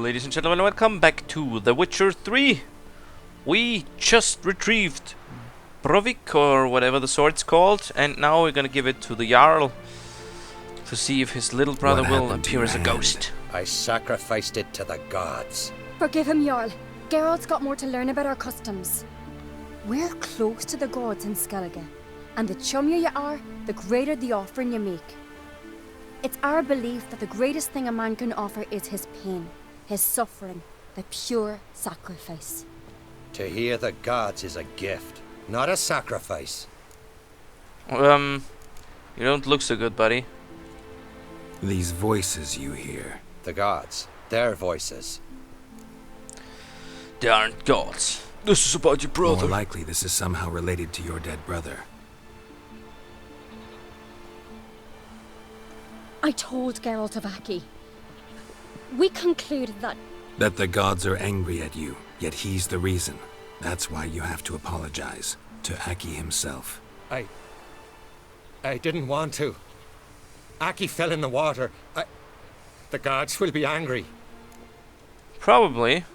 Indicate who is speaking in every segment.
Speaker 1: ladies and gentlemen, welcome back to The Witcher 3. We just retrieved Brovik, or whatever the sword's called, and now we're gonna give it to the Jarl to see if his little brother will appear as a ghost.
Speaker 2: I sacrificed it to the gods.
Speaker 3: Forgive him, Jarl. Geralt's got more to learn about our customs. We're close to the gods in Skellige, and the chummier you are, the greater the offering you make. It's our belief that the greatest thing a man can offer is his pain, his suffering, the pure sacrifice.
Speaker 2: To hear the gods is a gift, not a sacrifice.
Speaker 1: You don't look so good, buddy.
Speaker 4: These voices you hear.
Speaker 2: The gods, their voices.
Speaker 1: They aren't gods. This is about your brother.
Speaker 4: More likely this is somehow related to your dead brother.
Speaker 3: I told Geralt of Aki. We concluded that...
Speaker 4: That the gods are angry at you, yet he's the reason. That's why you have to apologize. To Aki himself.
Speaker 2: I didn't want to. Aki fell in the water. The gods will be angry.
Speaker 1: Probably.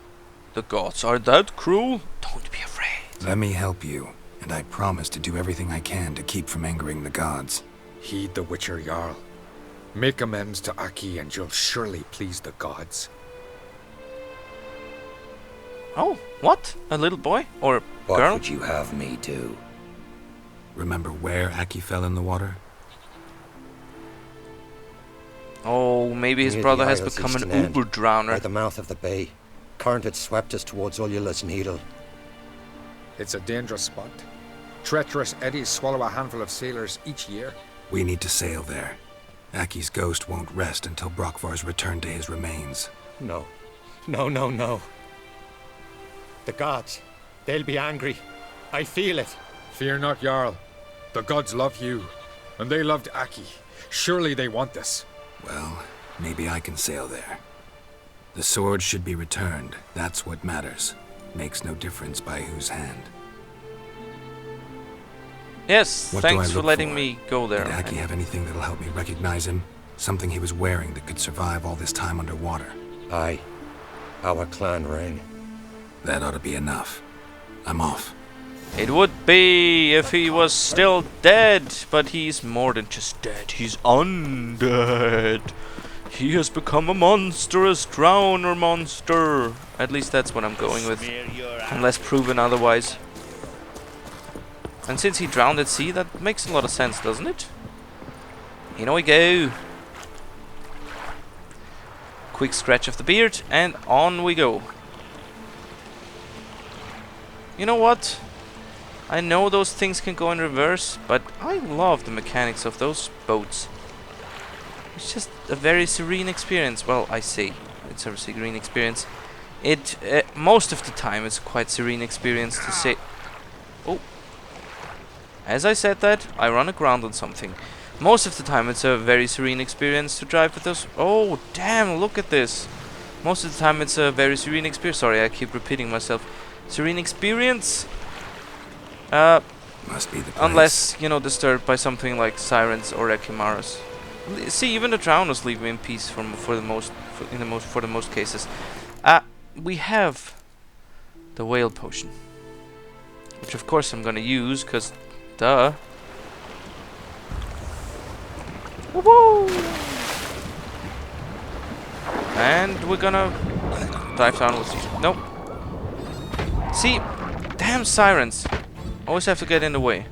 Speaker 1: The gods are that cruel? Don't be afraid.
Speaker 4: Let me help you, and I promise to do everything I can to keep from angering the gods.
Speaker 5: Heed the Witcher Jarl. Make amends to Aki and you'll surely please the gods.
Speaker 1: Oh, what? A little boy? Or
Speaker 2: What
Speaker 1: girl?
Speaker 2: would you have me do?
Speaker 4: Remember where Aki fell in the water?
Speaker 1: Oh, maybe his
Speaker 2: Near
Speaker 1: brother
Speaker 2: the
Speaker 1: has
Speaker 2: Isle's
Speaker 1: become an
Speaker 2: eastern end,
Speaker 1: uber drowner.
Speaker 2: By the mouth of the bay. Current had swept us towards Ullula's Needle.
Speaker 5: It's a dangerous spot. Treacherous eddies swallow a handful of sailors each year.
Speaker 4: We need to sail there. Aki's ghost won't rest until Brokvar's returned to his remains.
Speaker 2: No. No, no, no. The gods, they'll be angry. I feel it.
Speaker 5: Fear not, Jarl. The gods love you, and they loved Aki. Surely they want this.
Speaker 4: Well, maybe I can sail there. The sword should be returned. That's what matters. Makes no difference by whose hand.
Speaker 1: Yes,
Speaker 4: What do I
Speaker 1: thanks for
Speaker 4: look
Speaker 1: letting
Speaker 4: for?
Speaker 1: me go there.
Speaker 4: Did Aki have anything that'll help me recognize him? Something he was wearing that could survive all this time underwater?
Speaker 2: Aye. Our clan ring.
Speaker 4: That ought to be enough. I'm off.
Speaker 1: It would be if he was still dead, but he's more than just dead. He's undead. He has become a monstrous drowner monster. At least that's what I'm going with, unless proven otherwise. And since he drowned at sea, that makes a lot of sense, doesn't it? In we go. Quick scratch of the beard, and on we go. You know what? I know those things can go in reverse, but I love the mechanics of those boats. It's just a very serene experience. Well, I say it's a serene experience. Most of the time it's a quite serene experience to say. Oh. As I said that, I run aground on something. Most of the time it's a very serene experience to drive with those. Oh, damn, look at this. Most of the time it's a very serene experience. Sorry, I keep repeating myself. Serene experience.
Speaker 4: Must be the place.
Speaker 1: Unless, you know, disturbed by something like sirens or echimaras. See, even the drowners leave me in peace for the most cases. We have the whale potion, which of course I'm gonna use, cause duh. Woo! And we're gonna dive down with you. Nope. See, damn sirens. Always have to get in the way.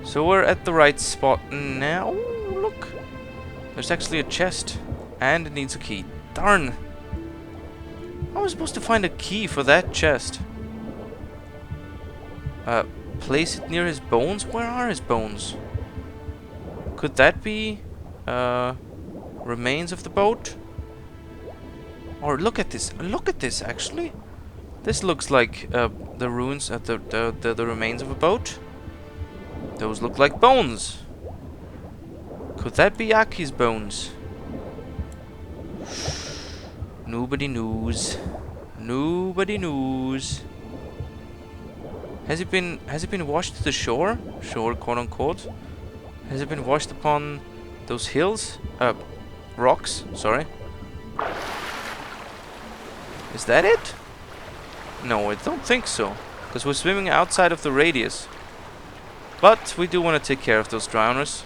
Speaker 1: So we're at the right spot now. Look, there's actually a chest, and it needs a key. Darn! How am I supposed to find a key for that chest? Place it near his bones? Where are his bones? Could that be remains of the boat? Or look at this! Look at this! Actually, this looks like the ruins at the remains of a boat. Those look like bones. Could that be Aki's bones? Nobody knows. Nobody knows. Has it been washed to the shore? Shore, quote unquote. Has it been washed upon those hills? Rocks, sorry. Is that it? No, I don't think so. Because we're swimming outside of the radius. But we do want to take care of those drowners.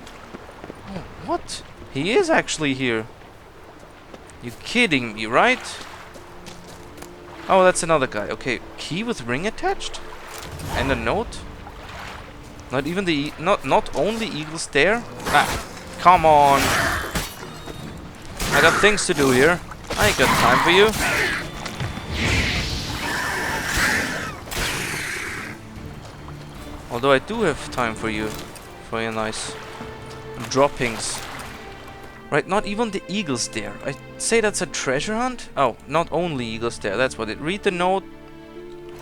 Speaker 1: Oh, what? He is actually here. You kidding me, right? Oh, that's another guy. Okay, key with ring attached? And a note? Not even the... Not only eagles there? Ah, come on. I got things to do here. I ain't got time for you. Although I do have time for you. For your nice droppings. Right, not even the eagles there. I say that's a treasure hunt? Oh, not only eagles there. That's what it... Read the note.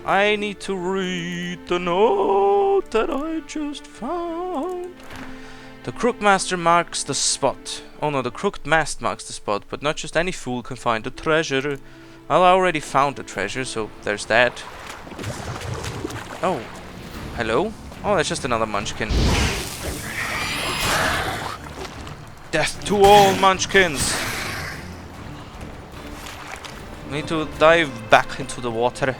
Speaker 1: I need to read the note that I just found. The crooked master marks the spot. Oh no, the crooked mast marks the spot, but not just any fool can find the treasure. Well, I already found the treasure, so there's that. Oh, hello? Oh, that's just another munchkin. Death to all munchkins! Need to dive back into the water.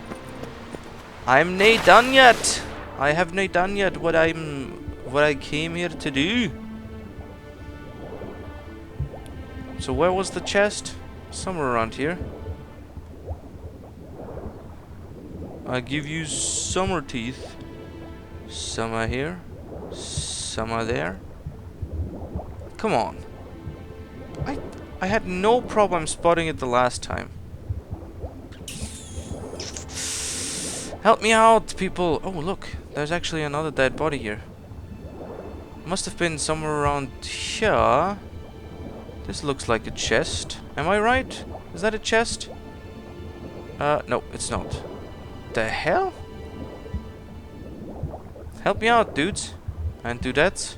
Speaker 1: I'm nae done yet. I have nae done yet what I came here to do. So where was the chest? Somewhere around here. I give you summer teeth. Some are here. Some are there. Come on. I had no problem spotting it the last time. Help me out, people! Oh, look. There's actually another dead body here. Must have been somewhere around here. This looks like a chest. Am I right? Is that a chest? No, it's not. The hell? Help me out, dudes. And dudettes.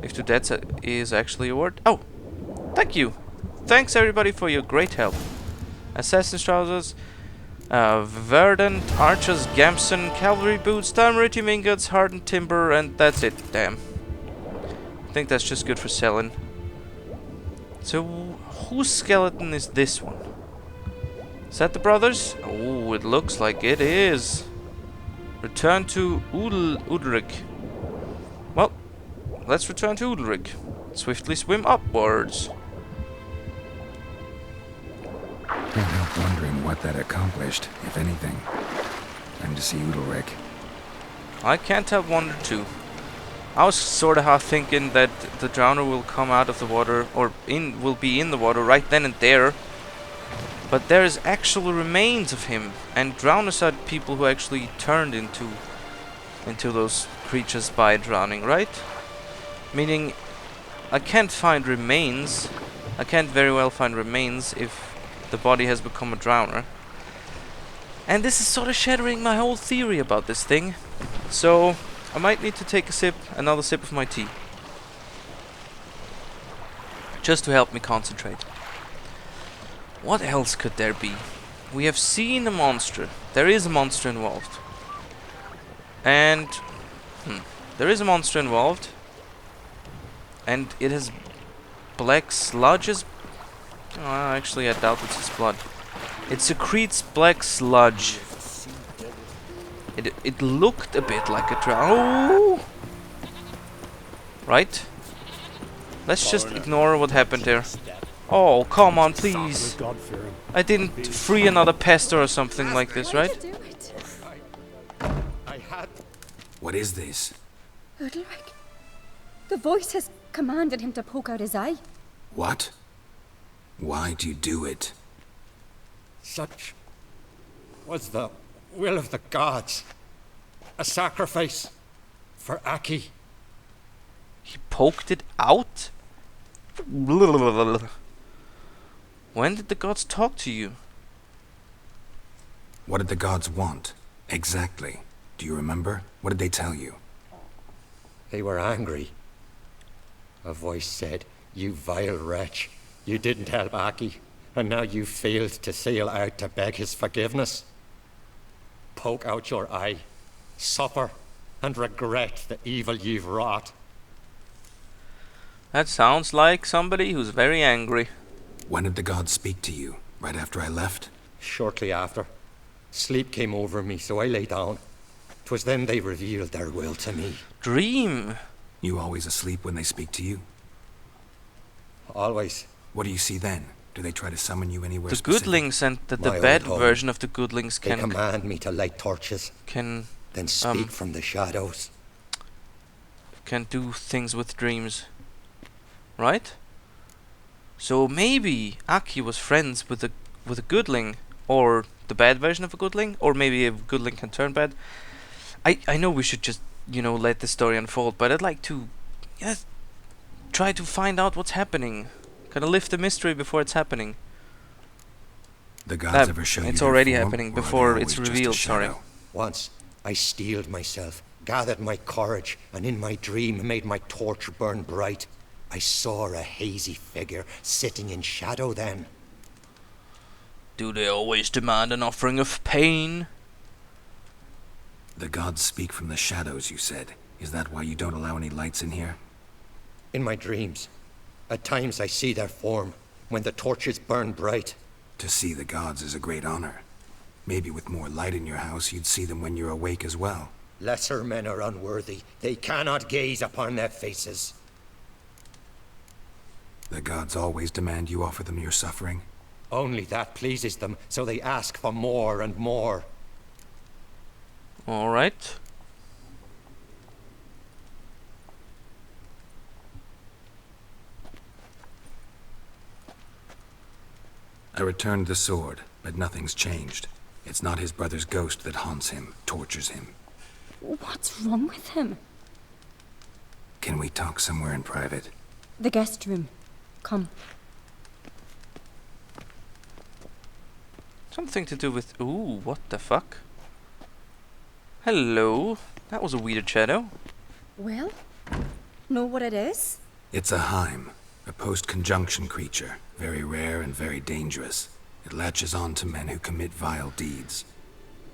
Speaker 1: If dudettes is actually a word. Oh! Thank you! Thanks everybody for your great help. Assassin's trousers. Verdant, archers, gamson, cavalry boots, dimeritium ingots, hardened timber, and that's it. Damn. I think that's just good for selling. So, whose skeleton is this one? Is that the brothers? Oh, it looks like it is. Return to Udrik. Well, let's return to Udrik. Swiftly swim upwards.
Speaker 4: Can't help wondering what that accomplished, if anything. Time to see Udalric.
Speaker 1: I can't help wonder too. I was sort of half thinking that the drowner will come out of the water, or will be in the water right then and there. But there is actual remains of him, and drowners are people who actually turned into those creatures by drowning, right? Meaning, I can't find remains. I can't very well find remains if the body has become a drowner. And this is sort of shattering my whole theory about this thing. So, I might need to take another sip of my tea. Just to help me concentrate. What else could there be? We have seen a monster. There is a monster involved. And... there is a monster involved. And it has black sludges. Oh, actually, I doubt it's his blood. It secretes black sludge. It looked a bit like a drow. Right? Let's just ignore what happened there. Oh, come on, please. I didn't free another pest or something like this, right?
Speaker 4: What is this?
Speaker 3: Udalric. The voice has commanded him to poke out his eye.
Speaker 4: What? Why'd you do it?
Speaker 2: Such was the will of the gods. A sacrifice for Aki.
Speaker 1: He poked it out? When did the gods talk to you?
Speaker 4: What did the gods want? Exactly. Do you remember? What did they tell you?
Speaker 2: They were angry. A voice said, "You vile wretch. You didn't help Aki, and now you failed to sail out to beg his forgiveness. Poke out your eye, suffer, and regret the evil you've wrought."
Speaker 1: That sounds like somebody who's very angry.
Speaker 4: When did the gods speak to you? Right after I left?
Speaker 2: Shortly after. Sleep came over me, so I lay down. 'Twas then they revealed their will to me.
Speaker 1: Dream.
Speaker 4: You always asleep when they speak to you?
Speaker 2: Always.
Speaker 4: What do you see then? Do they try to summon you anywhere
Speaker 1: The
Speaker 4: specific?
Speaker 1: goodlings and the
Speaker 2: My
Speaker 1: bad
Speaker 2: old home.
Speaker 1: version of the goodlings
Speaker 2: They
Speaker 1: can
Speaker 2: command me to light torches,
Speaker 1: can
Speaker 2: then speak from the shadows.
Speaker 1: do things with dreams, right? So maybe Aki was friends with a goodling, or the bad version of a goodling, or maybe a goodling can turn bad. I know we should just, you know, let the story unfold, but I'd like to try to find out what's happening. Kind of lift the mystery before it's happening.
Speaker 4: The gods ever show you
Speaker 1: It's
Speaker 4: their
Speaker 1: already
Speaker 4: form,
Speaker 1: happening
Speaker 4: or are they
Speaker 1: before
Speaker 4: always
Speaker 1: it's
Speaker 4: just a
Speaker 1: revealed, sorry.
Speaker 4: shadow?
Speaker 2: Once, I steeled myself, gathered my courage, and in my dream made my torch burn bright. I saw a hazy figure sitting in shadow then.
Speaker 1: Do they always demand an offering of pain?
Speaker 4: The gods speak from the shadows, you said. Is that why you don't allow any lights in here?
Speaker 2: In my dreams, at times I see their form, when the torches burn bright.
Speaker 4: To see the gods is a great honor. Maybe with more light in your house, you'd see them when you're awake as well.
Speaker 2: Lesser men are unworthy. They cannot gaze upon their faces.
Speaker 4: The gods always demand you offer them your suffering.
Speaker 2: Only that pleases them, so they ask for more and more.
Speaker 1: Alright.
Speaker 4: I returned the sword, but nothing's changed. It's not his brother's ghost that haunts him, tortures him.
Speaker 3: What's wrong with him?
Speaker 4: Can we talk somewhere in private?
Speaker 3: The guest room. Come.
Speaker 1: Something to do with... Ooh, what the fuck? Hello. That was a weird shadow.
Speaker 3: Well, know what it is?
Speaker 4: It's a Heim, a post-conjunction creature, very rare and very dangerous. It latches on to men who commit vile deeds.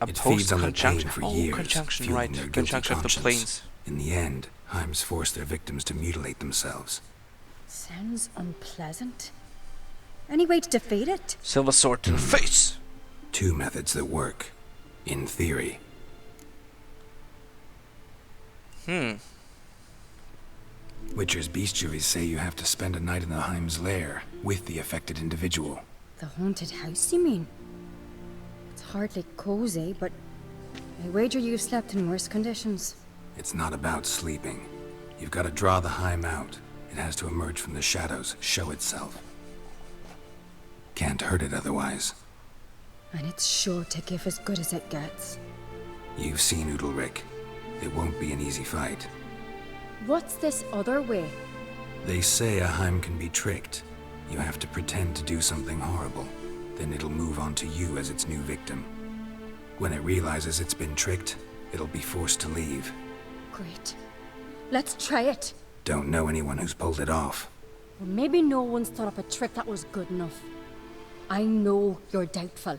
Speaker 1: A
Speaker 4: It feeds on their pain
Speaker 1: post-conjunction.
Speaker 4: for
Speaker 1: Oh,
Speaker 4: years,
Speaker 1: conjunction,
Speaker 4: fueling
Speaker 1: right.
Speaker 4: their guilty
Speaker 1: Conjunction of the
Speaker 4: conscience.
Speaker 1: planes.
Speaker 4: In the end, Heims force their victims to mutilate themselves.
Speaker 3: Sounds unpleasant. Any way to defeat it?
Speaker 1: Silver sword to the face.
Speaker 4: 2 methods that work. In theory. Witcher's bestiaries say you have to spend a night in the Heim's lair with the affected individual.
Speaker 3: The haunted house, you mean? It's hardly cozy, but I wager you've slept in worse conditions.
Speaker 4: It's not about sleeping. You've got to draw the Heim out. It has to emerge from the shadows, show itself. Can't hurt it otherwise.
Speaker 3: And it's sure to give as good as it gets.
Speaker 4: You've seen Udalric. It won't be an easy fight.
Speaker 3: What's this other way?
Speaker 4: They say a Heim can be tricked. You have to pretend to do something horrible. Then it'll move on to you as its new victim. When it realizes it's been tricked, it'll be forced to leave.
Speaker 3: Great. Let's try it.
Speaker 4: Don't know anyone who's pulled it off.
Speaker 3: Well, maybe no one's thought up a trick that was good enough. I know you're doubtful,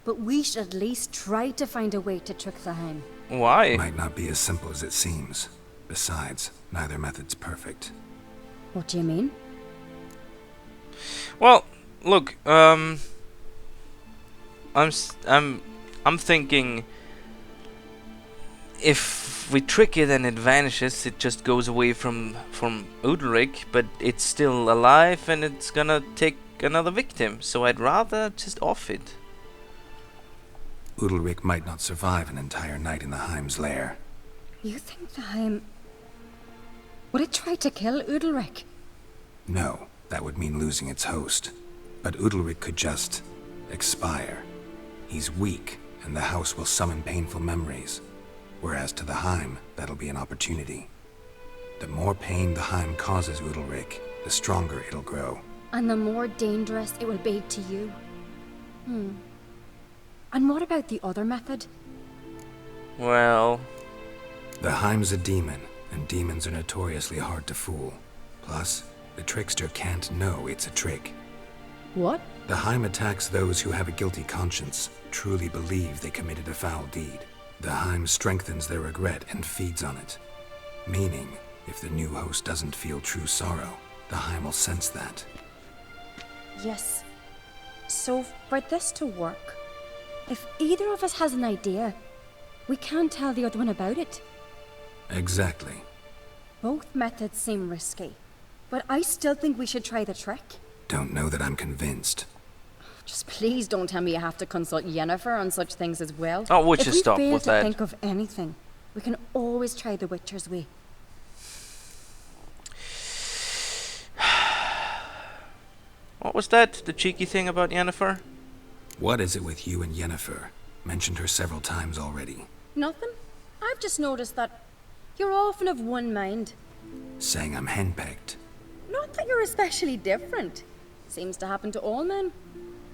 Speaker 3: but we should at least try to find a way to trick the Heim.
Speaker 1: Why?
Speaker 4: Might not be as simple as it seems. Besides, neither method's perfect.
Speaker 3: What do you mean?
Speaker 1: Well, look, I'm thinking if we trick it and it vanishes, it just goes away from Udalric, but it's still alive and it's gonna take another victim. So I'd rather just off it.
Speaker 4: Udalric might not survive an entire night in the Heim's lair.
Speaker 3: You think the Heim... Would it try to kill Udalric?
Speaker 4: No, that would mean losing its host. But Udalric could just expire. He's weak, and the house will summon painful memories. Whereas to the Heim, that'll be an opportunity. The more pain the Heim causes Udalric, the stronger it'll grow.
Speaker 3: And the more dangerous it will be to you. And what about the other method?
Speaker 1: Well,
Speaker 4: The Heim's a demon, and demons are notoriously hard to fool. Plus, the trickster can't know it's a trick.
Speaker 3: What?
Speaker 4: The Heim attacks those who have a guilty conscience, truly believe they committed a foul deed. The Heim strengthens their regret and feeds on it. Meaning, if the new host doesn't feel true sorrow, the Heim will sense that.
Speaker 3: Yes. So, for this to work, if either of us has an idea, we can't tell the other one about it.
Speaker 4: Exactly.
Speaker 3: Both methods seem risky, but I still think we should try the trick.
Speaker 4: Don't know that I'm convinced.
Speaker 3: Just please don't tell me you have to consult Yennefer on such things as well.
Speaker 1: Oh, would you stop
Speaker 3: If we fail
Speaker 1: with
Speaker 3: to
Speaker 1: that?
Speaker 3: think of anything, we can always try the Witcher's way.
Speaker 1: What was that? The cheeky thing about Yennefer?
Speaker 4: What is it with you and Yennefer? Mentioned her several times already.
Speaker 3: Nothing. I've just noticed that you're often of one mind.
Speaker 4: Saying I'm hen-pecked.
Speaker 3: Not that you're especially different. Seems to happen to all men.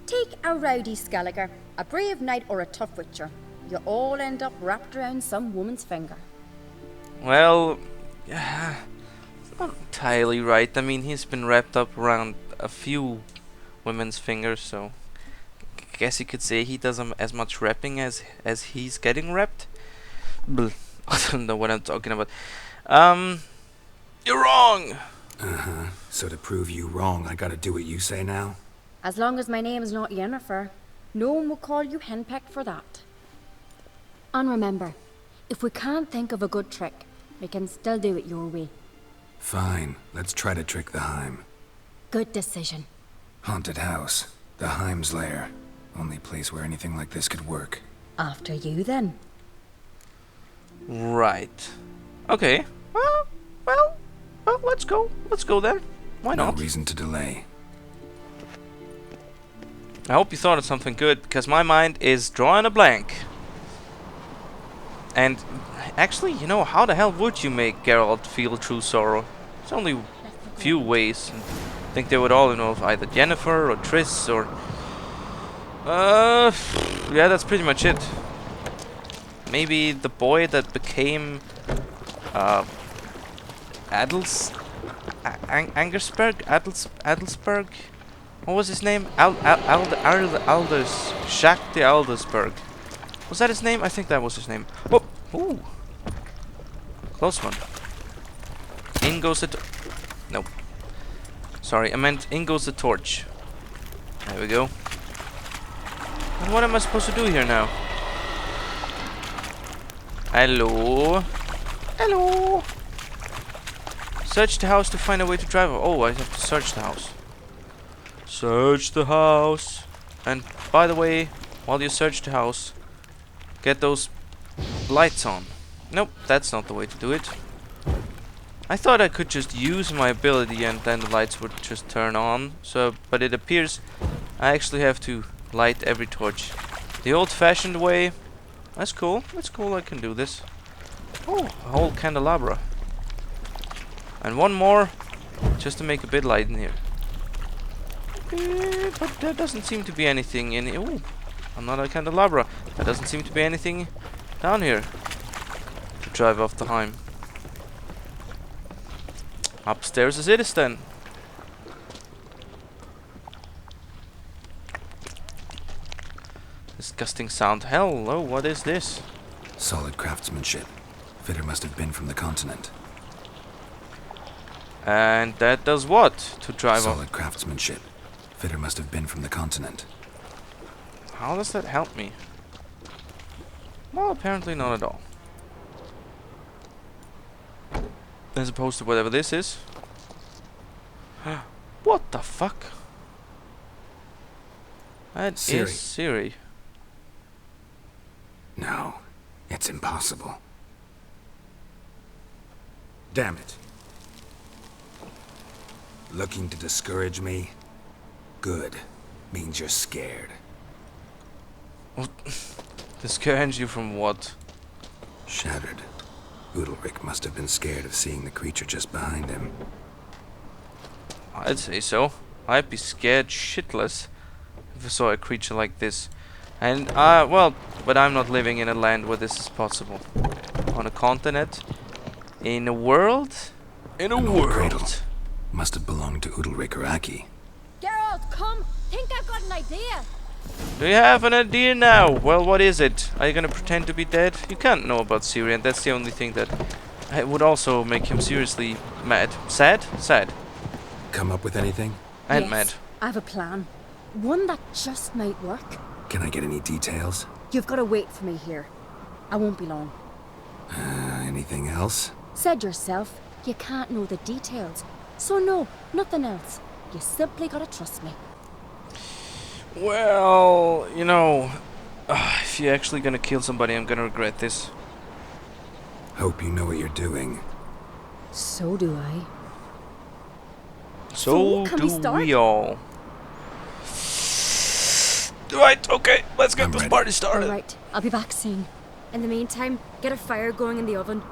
Speaker 3: Take a rowdy Skelliger, a brave knight, or a tough witcher. You all end up wrapped around some woman's finger.
Speaker 1: Well, yeah, it's not entirely right. I mean, he's been wrapped up around a few women's fingers, so I guess you could say he does as much wrapping as he's getting wrapped. Blah. I don't know what I'm talking about. You're wrong!
Speaker 4: Uh-huh. So to prove you wrong, I gotta do what you say now?
Speaker 3: As long as my name is not Yennefer, no one will call you Hen-Pecked for that. And remember, if we can't think of a good trick, we can still do it your way.
Speaker 4: Fine, let's try to trick the Heim.
Speaker 3: Good decision.
Speaker 4: Haunted house. The Heim's lair. Only place where anything like this could work.
Speaker 3: After you, then.
Speaker 1: Right. Okay. Well, let's go. Let's go then. Why
Speaker 4: No
Speaker 1: not?
Speaker 4: reason to delay.
Speaker 1: I hope you thought of something good, because my mind is drawing a blank. And actually, you know, how the hell would you make Geralt feel true sorrow? There's only few ways. I think they would all involve either Yennefer or Triss or... yeah, that's pretty much it. Maybe the boy that became... Adelsberg? What was his name? Alders... Jacques de Aldersberg. Was that his name? I think that was his name. Oh! Ooh! Close one. In goes the... Nope. Sorry, I meant in goes the torch. There we go. And what am I supposed to do here now? Hello? Hello? Search the house to find a way to drive. Oh, I have to search the house. Search the house. And by the way, while you search the house, get those lights on. Nope, that's not the way to do it. I thought I could just use my ability and then the lights would just turn on. But it appears I actually have to light every torch. The old-fashioned way. That's cool. That's cool. I can do this. Oh, a whole candelabra. And one more, just to make a bit light in here. But there doesn't seem to be anything in here. Ooh, another candelabra. There doesn't seem to be anything down here to drive off the Heim. Upstairs as it is then. Disgusting sound. Hello, what is this?
Speaker 4: Solid craftsmanship. Fitter must have been from the continent.
Speaker 1: And that does what to drive off?
Speaker 4: Solid craftsmanship. Fitter must have been from the continent.
Speaker 1: How does that help me? Well, apparently not at all. As opposed to whatever this is. What the fuck? That
Speaker 4: Ciri.
Speaker 1: is Ciri.
Speaker 4: No, it's impossible. Damn it. Looking to discourage me? Good. Means you're scared.
Speaker 1: Discourage you from what?
Speaker 4: Shattered. Udalryk must have been scared of seeing the creature just behind him.
Speaker 1: I'd say so. I'd be scared shitless if I saw a creature like this. And, well, but I'm not living in a land where this is possible. On a continent? In a world? In a
Speaker 4: An old cradle.
Speaker 1: world.
Speaker 4: Must have belonged to Udalryk or Aki.
Speaker 3: Geralt, come! Think I've got an idea!
Speaker 1: Do you have an idea now? Well, what is it? Are you gonna pretend to be dead? You can't know about Ciri, and that's the only thing that would also make him seriously mad. Sad? Sad.
Speaker 4: Come up with anything?
Speaker 1: And
Speaker 3: Yes.
Speaker 1: mad.
Speaker 3: I have a plan. One that just might work.
Speaker 4: Can I get any details?
Speaker 3: You've got to wait for me here. I won't be long.
Speaker 4: Anything else?
Speaker 3: Said yourself, you can't know the details. So no, nothing else. You simply gotta trust me.
Speaker 1: Well, you know, if you're actually gonna kill somebody, I'm gonna regret this.
Speaker 4: Hope you know what you're doing.
Speaker 3: So do I.
Speaker 1: So
Speaker 3: can
Speaker 1: do
Speaker 3: we start?
Speaker 1: we all. Right, okay, let's get
Speaker 4: I'm
Speaker 1: this
Speaker 4: ready.
Speaker 1: party started.
Speaker 3: Alright, I'll be back soon. In the meantime, get a fire going in the oven.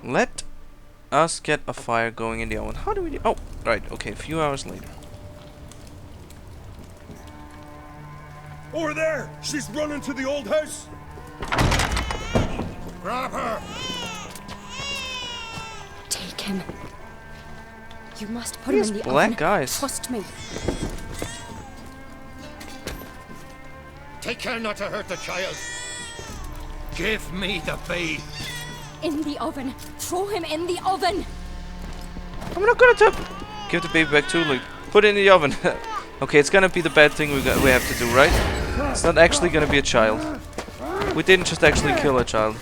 Speaker 1: Let us get a fire going in the oven. How do we do? Oh, right, okay, a few hours later.
Speaker 6: Over there! She's running to the old house!
Speaker 2: Grab her!
Speaker 3: Take him. You must put him
Speaker 1: These
Speaker 3: in the
Speaker 1: black
Speaker 3: oven.
Speaker 1: guys.
Speaker 3: Trust me.
Speaker 2: Take care not to hurt the child. Give me the babe.
Speaker 3: In the oven. Throw him in the oven.
Speaker 1: I'm not gonna give the baby back to Luke. Put it in the oven. Okay, it's gonna be the bad thing we have to do, right? It's not actually gonna be a child. We didn't just actually kill a child.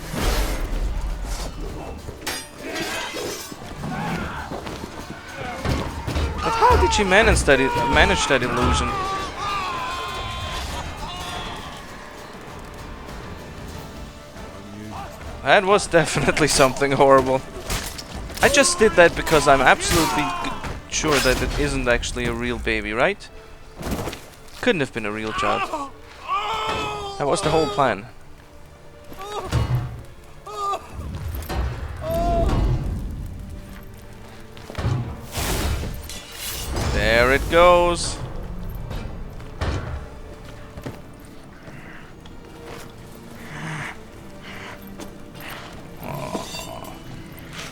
Speaker 1: But how did she manage that illusion? That was definitely something horrible. I just did that because I'm absolutely sure that it isn't actually a real baby, right? Couldn't have been a real child. That was the whole plan. There it goes.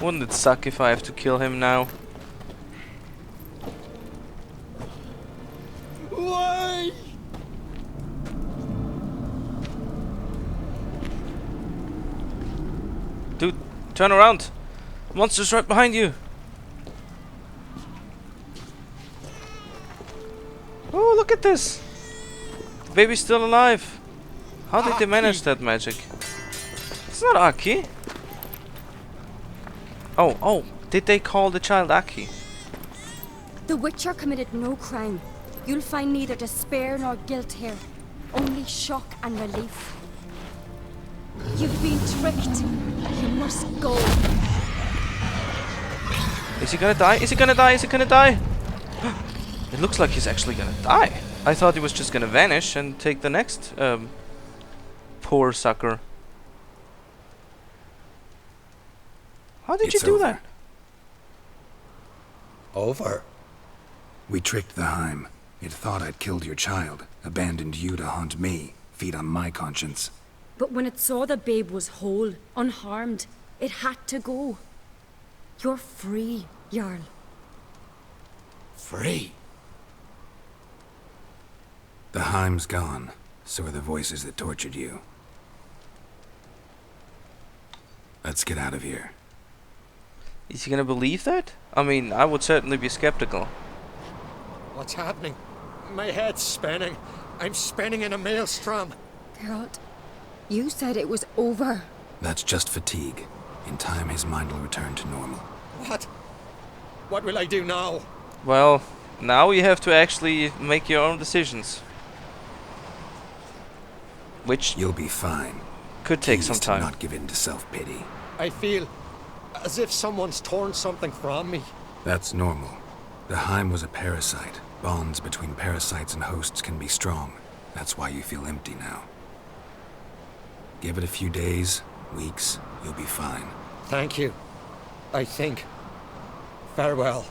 Speaker 1: Wouldn't it suck if I have to kill him now?
Speaker 6: Why?
Speaker 1: Dude, turn around! The monster's right behind you! Oh, look at this! The baby's still alive! How did they manage that magic? It's not Aki! Oh, did they call the child Aki?
Speaker 3: The Witcher committed no crime. You'll find neither despair nor guilt here. Only shock and relief. You've been tricked. You must go.
Speaker 1: Is he gonna die? Is he gonna die? Is he gonna die? It looks like he's actually gonna die. I thought he was just gonna vanish and take the next poor sucker. How did you do that?
Speaker 2: Over?
Speaker 4: We tricked the Heim. It thought I'd killed your child, abandoned you to haunt me, feed on my conscience.
Speaker 3: But when it saw the babe was whole, unharmed, it had to go. You're free, Jarl.
Speaker 2: Free?
Speaker 4: The Heim's gone, so are the voices that tortured you. Let's get out of here.
Speaker 1: Is he gonna believe that? I mean, I would certainly be skeptical.
Speaker 2: What's happening? My head's spinning. I'm spinning in a maelstrom.
Speaker 3: Geralt, you said it was over.
Speaker 4: That's just fatigue. In time, his mind will return to normal.
Speaker 2: What? What will I do now?
Speaker 1: Well, now you have to actually make your own decisions. Which
Speaker 4: You'll be fine.
Speaker 1: could take
Speaker 4: Keys
Speaker 1: some
Speaker 4: to
Speaker 1: time.
Speaker 4: not give in to self-pity.
Speaker 2: I feel as if someone's torn something from me.
Speaker 4: That's normal. The Heim was a parasite. Bonds between parasites and hosts can be strong. That's why you feel empty now. Give it a few days, weeks, you'll be fine.
Speaker 2: Thank you. I think. Farewell.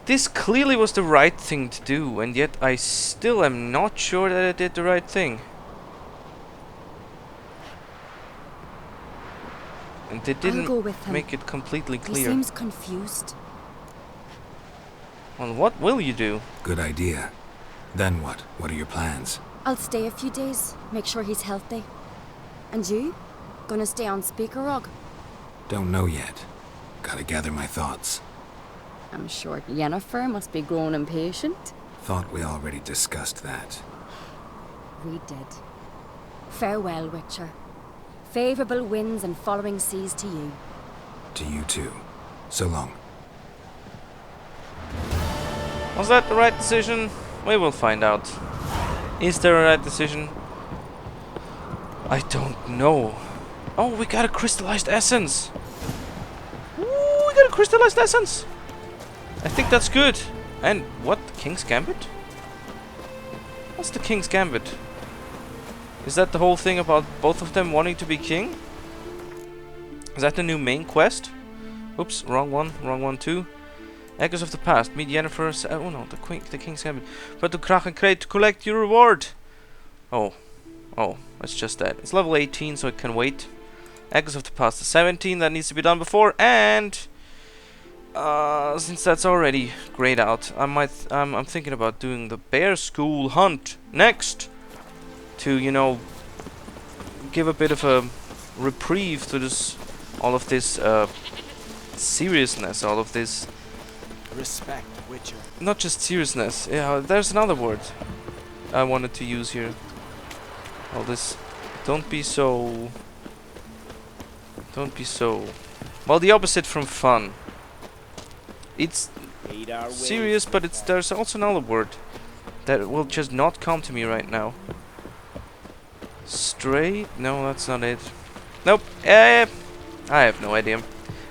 Speaker 1: This clearly was the right thing to do, and yet I still am not sure that I did the right thing. And they
Speaker 3: I'll
Speaker 1: didn't
Speaker 3: go with him.
Speaker 1: make it completely
Speaker 3: He
Speaker 1: clear.
Speaker 3: seems confused.
Speaker 1: Well, what will you do?
Speaker 4: Good idea. Then what? What are your plans?
Speaker 3: I'll stay a few days, make sure he's healthy. And you? Gonna stay on Speaker Rog?
Speaker 4: Don't know yet. Gotta gather my thoughts.
Speaker 3: I'm sure Yennefer must be growing impatient.
Speaker 4: Thought we already discussed that.
Speaker 3: We did. Farewell, Witcher. Favourable winds and following seas to you.
Speaker 4: To you too. So long.
Speaker 1: Was that the right decision? We will find out. Is there a right decision? I don't know. Oh, we got a crystallized essence. Ooh, we got a crystallized essence. I think that's good. And what? The King's Gambit? What's the King's Gambit? Is that the whole thing about both of them wanting to be king? Is that the new main quest? Oops, wrong one too. Echoes of the past. Meet Yennefer. Oh no, the King's Gambit. But to Қ min to collect your reward. Oh, it's just that. It's level 18, so it can wait. Echoes of the past. The 17 that needs to be done before, and since that's already grayed out, I'm thinking about doing the bear school hunt next. To, you know, give a bit of a reprieve to this, all of this seriousness, all of this.
Speaker 6: Respect, Witcher.
Speaker 1: Not just seriousness. Yeah, there's another word I wanted to use here. All this. Don't be so. Well, the opposite from fun. It's serious, but there's also another word that will just not come to me right now. Straight? No, that's not it. Nope. I have no idea.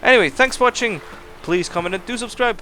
Speaker 1: Anyway, thanks for watching. Please comment and do subscribe.